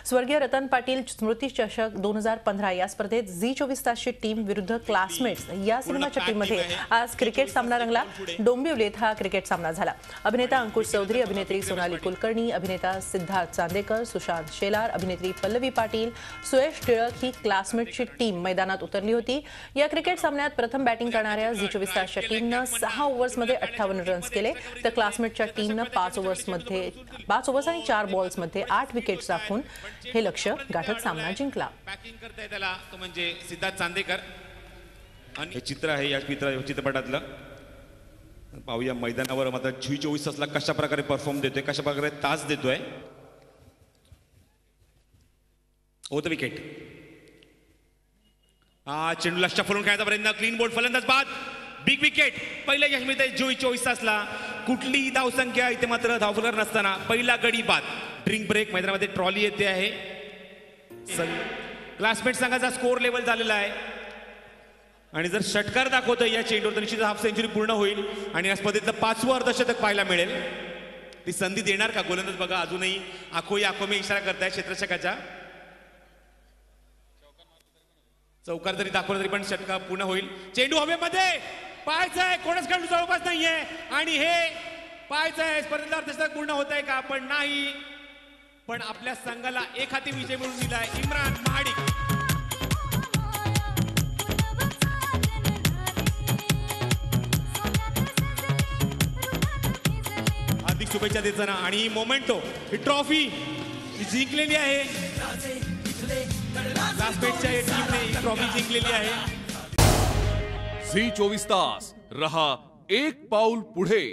स्वर्गीय रतन पाटील स्मृती चषक 2015 या स्पर्धेत झी24 तासची टीम विरुद्ध क्लासमेट्स या सिनेमाच्या टीममध्ये आज क्रिकेट सामना रंगला। डोंबिवलीत हा क्रिकेट सामना झाला। अभिनेता अंकुश चौधरी, अभिनेत्री सोनाली कुलकर्णी, अभिनेता सिद्धार्थ चांदेकर, सुशांत शेलार, अभिनेत्री पल्लवी पाटील, सुयश टिळक ही क्लासमेट्सची टीम मैदानात उतरली होती। या क्रिकेट सामन्यात प्रथम बॅटिंग करणाऱ्या झी24 तासच्या टीमनं 6 ओव्हर्समध्ये 58 रन्स केले, तर क्लासमेटच्या टीमनं 5 ओव्हर्स आणि 4 बॉल्समध्ये 8 विकेट्स राखून हे लक्ष्य गाठत सामना जिंकला। बॅटिंग करताय त्याला तो म्हणजे सिद्धार्थ चांदेकर आणि हे चित्र आहे या चित्रपटातलं। पाहूया मैदानावर मात्र झी24 तासला कशा प्रकारे परफॉर्म देतोय, कशा प्रकारे तास देतोय। होतं विकेट, चेंडूला शफलून खेळायचा प्रयत्न, क्लीन बोल्ड, फलंदाज बाद, बिग विकेट। पहिल्या यश मिळतंय झी24 तासला। कुठलीही धावसंख्या इथे मात्र धावफलक नसताना पहिला गडी बाद। ड्रिंक ब्रेक, मैदानामध्ये ट्रॉली येते आहे। क्लासमेट संघाचा स्कोर लेवल झालेला आहे आणि जर षटकार दाखवतोय या चेंडूवर तर निश्चित हाफ सेंचुरी पूर्ण होईल आणि या स्पर्धेतलं 5वं अर्धशतक पाहायला मिळेल। ती संधी देणार का गोलंदाज? बघा अजूनही आखो मी इशारा करताय क्षेत्ररक्षकाच्या। चौकार जरी दाखवला तरी पण षटकार पूर्ण होईल। चेंडू हवेमध्ये, पाहायचं आहे कोणच खेळाडू जवळपास नाहीये आणि हे पाहायचं आहे स्पर्धेतलं अर्धशतक पूर्ण होत आहे का, पण नाही। पण आपल्या संघाला एक हाती विजय मिळवून दिलाय इम्रान महाडिक। हार्दिक शुभेच्छा देताना आणि ही मोमेंटो, ही ट्रॉफी जिंकलेली आहे। क्लासमेटच्या टीमने ही ट्रॉफी जिंकलेली आहे। झी24 तास रहा एक पाऊल पुढे।